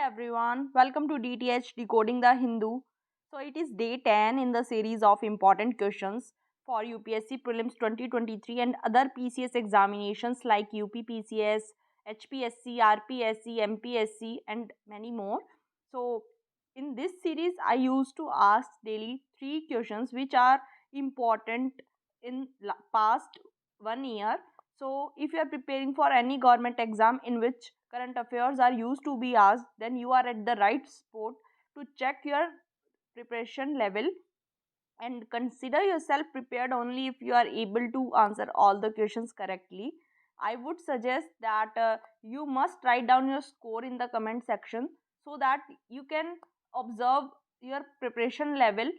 everyone, welcome to DTH Decoding the Hindu. So it is day 10 in the series of important questions for UPSC Prelims 2023 and other PCS examinations like UPPCS, HPSC, RPSC, MPSC and many more. So in this series I used to ask daily 3 questions which are important in past 1 year. So if you are preparing for any government exam in which current affairs are used to be asked, then you are at the right spot to check your preparation level and consider yourself prepared only if you are able to answer all the questions correctly. I would suggest that you must write down your score in the comment section so that you can observe your preparation level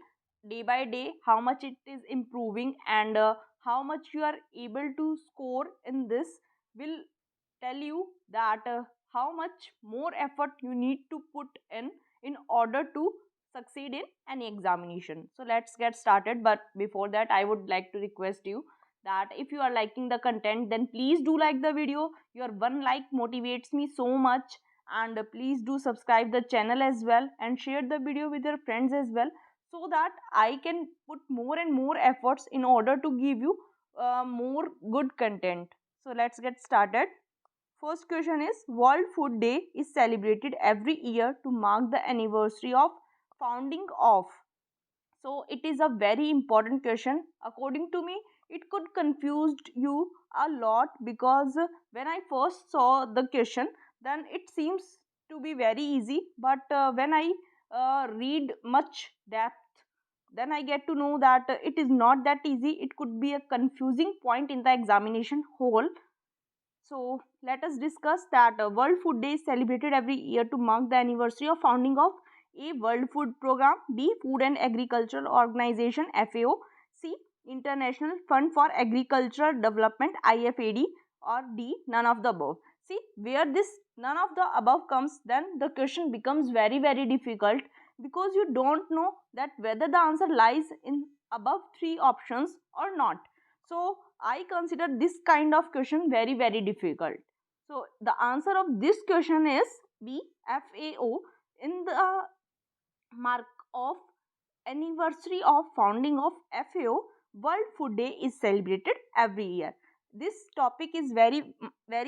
day by day, how much it is improving and how much you are able to score in this will tell you that how much more effort you need to put in order to succeed in any examination. So let's get started, but before that I would like to request you that if you are liking the content, then please do like the video. Your one like motivates me so much, and please do subscribe the channel as well and share the video with your friends as well, so that I can put more and more efforts in order to give you more good content. So let's get started. First question is, World Food Day is celebrated every year to mark the anniversary of founding of. So it is a very important question. According to me, it could confuse you a lot because when I first saw the question, then it seems to be very easy. But when I read much depth, then I get to know that it is not that easy. It could be a confusing point in the examination hall. So let us discuss that World Food Day is celebrated every year to mark the anniversary of founding of A. World Food Program, B. Food and Agricultural Organization FAO, C. International Fund for Agricultural Development IFAD, or D. None of the above. See, where this none of the above comes, then the question becomes very difficult because you don't know that whether the answer lies in above 3 options or not. So I consider this kind of question very difficult. So the answer of this question is B, FAO. In the mark of anniversary of founding of FAO, World Food Day is celebrated every year. This topic is very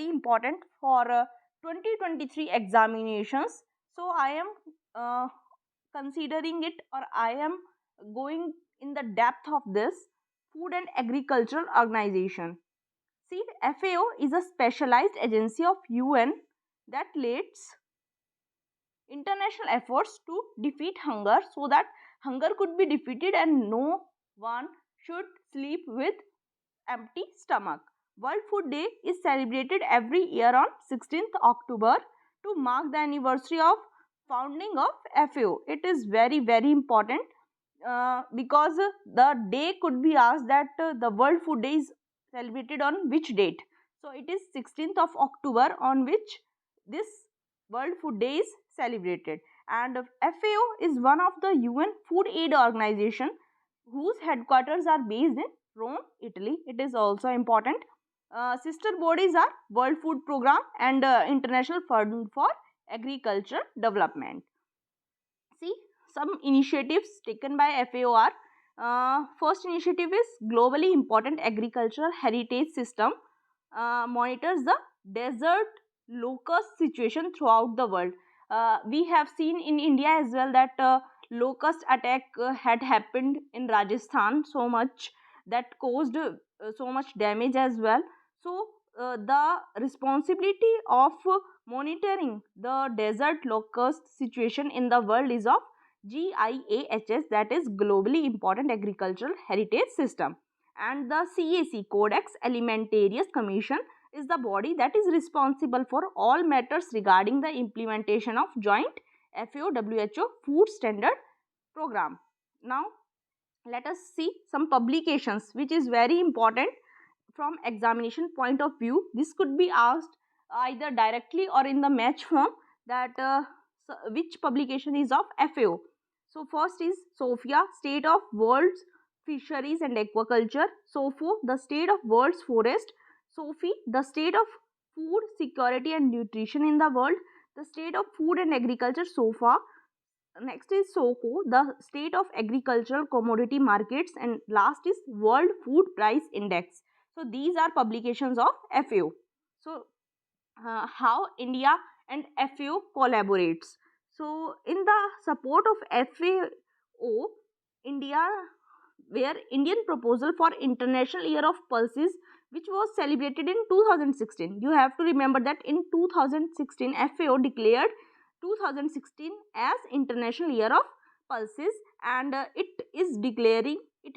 important for 2023 examinations. So I am considering it, or I am going in the depth of this. Food and Agricultural Organization. See, FAO is a specialized agency of UN that leads international efforts to defeat hunger so that hunger could be defeated and no one should sleep with empty stomach. World Food Day is celebrated every year on 16th October to mark the anniversary of founding of FAO. It is very important because the day could be asked that the World Food Day is celebrated on which date. So it is 16th of October on which this World Food Day is celebrated. And FAO is one of the UN food aid organization whose headquarters are based in Rome, Italy. It is also important. Sister bodies are World Food Program and International Fund for Agriculture Development. See, some initiatives taken by FAO are first initiative is globally important agricultural heritage system monitors the desert locust situation throughout the world. We have seen in India as well that locust attack had happened in Rajasthan so much that caused so much damage as well. So the responsibility of monitoring the desert locust situation in the world is of GIAHS, that is Globally Important Agricultural Heritage System. And the CAC, Codex Alimentarius Commission, is the body that is responsible for all matters regarding the implementation of joint FAO-WHO food standard program. Now let us see some publications which is very important from examination point of view. This could be asked either directly or in the match form that which publication is of FAO. So first is SOFIA, State of World's Fisheries and Aquaculture. SOFO, the State of World's Forest. SOFI, the State of Food Security and Nutrition in the World. the state of food and agriculture so far. Next is SOCO, the state of agricultural commodity markets, and last is World Food Price Index. So these are publications of FAO. So how India and FAO collaborates. So in the support of FAO, India, where Indian proposal for International Year of Pulses, which was celebrated in 2016. You have to remember that in 2016 FAO declared 2016 as International Year of Pulses, and it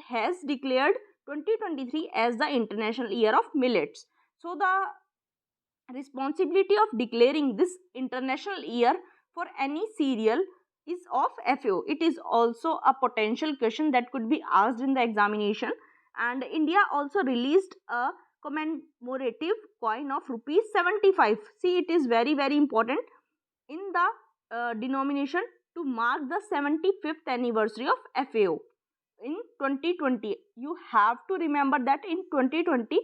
has declared 2023 as the International Year of Millets. So the responsibility of declaring this international year for any cereal is of FAO. It is also a potential question that could be asked in the examination, and India also released a commemorative coin of rupees 75. See, it is very important in the denomination to mark the 75th anniversary of FAO in 2020. You have to remember that in 2020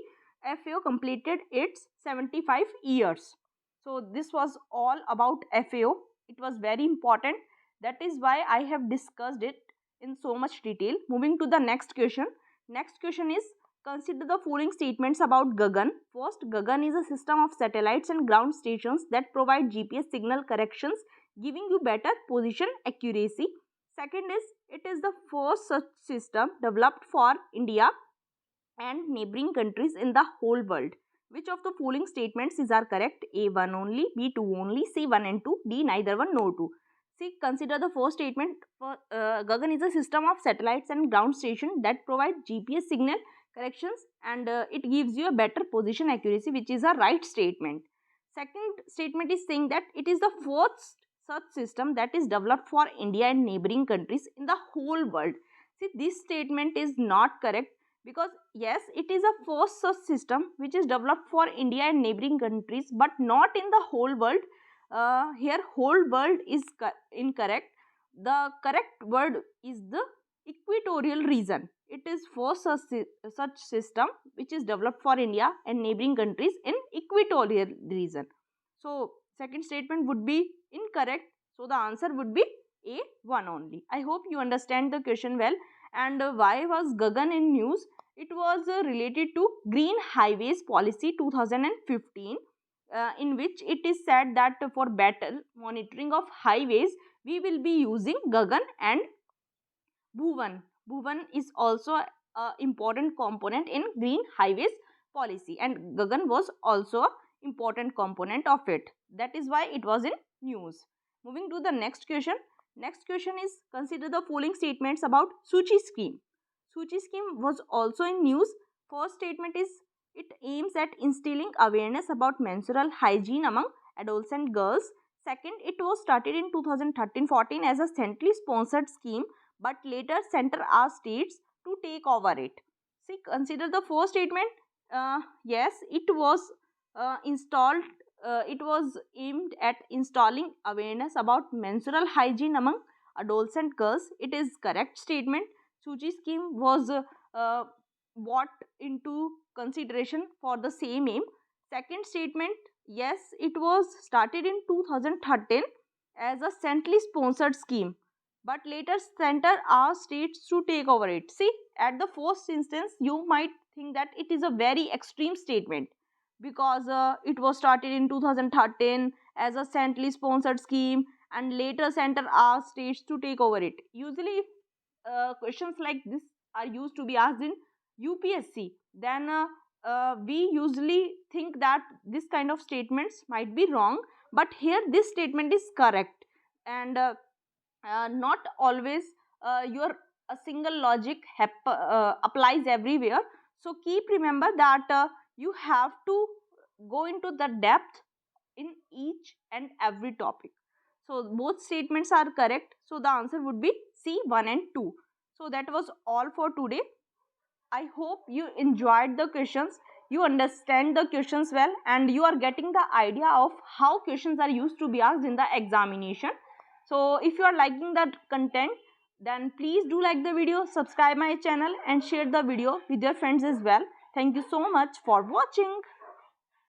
FAO completed its 75 years. So this was all about FAO. It was very important. That is why I have discussed it in so much detail. Moving to the next question. Next question is, consider the following statements about Gagan. First, Gagan is a system of satellites and ground stations that provide GPS signal corrections, giving you better position accuracy. Second is, it is the first such system developed for India and neighboring countries in the whole world. Which of the following statements are correct? A 1 only, B 2 only, C 1 and 2, D neither 1 nor 2. See, consider the first statement. Gagan is a system of satellites and ground stations that provide GPS signal corrections, and it gives you a better position accuracy, which is a right statement. Second statement is saying that it is the first such system that is developed for India and neighboring countries in the whole world. See, this statement is not correct, because yes, it is a first such system which is developed for India and neighboring countries, but not in the whole world. Here whole world is incorrect. The correct word is the equatorial region. It is first such system which is developed for India and neighboring countries in equatorial region. So second statement would be incorrect. So the answer would be A 1 only. I hope you understand the question well. And why was Gagan in news? It was related to Green Highways Policy 2015, in which it is said that for better monitoring of highways, we will be using Gagan and Bhuvan. Bhuvan is also an important component in Green Highways Policy, and Gagan was also an important component of it. That is why it was in news. Moving to the next question. Next question is, consider the following statements about Suchi Scheme. Suchi Scheme was also in news. First statement is, it aims at instilling awareness about menstrual hygiene among adolescent girls. Second, it was started in 2013-14 as a centrally sponsored scheme, but later center asked states to take over it. See, consider the first statement. Yes, it was installed. It was aimed at installing awareness about menstrual hygiene among adolescent girls. It is correct statement. Suchi Scheme was brought into consideration for the same aim. Second statement, yes, it was started in 2013 as a centrally sponsored scheme, but later center asked states to take over it. See, at the first instance you might think that it is a very extreme statement, because it was started in 2013 as a centrally sponsored scheme and later center asked states to take over it. Usually if questions like this are used to be asked in UPSC, then we usually think that this kind of statements might be wrong, but here this statement is correct. And not always your a single logic applies everywhere. So keep remember that you have to go into the depth in each and every topic. So both statements are correct. So the answer would be C 1 and 2. So that was all for today. I hope you enjoyed the questions, you understand the questions well, and you are getting the idea of how questions are used to be asked in the examination. So if you are liking that content, then please do like the video, subscribe my channel and share the video with your friends as well. Thank you so much for watching.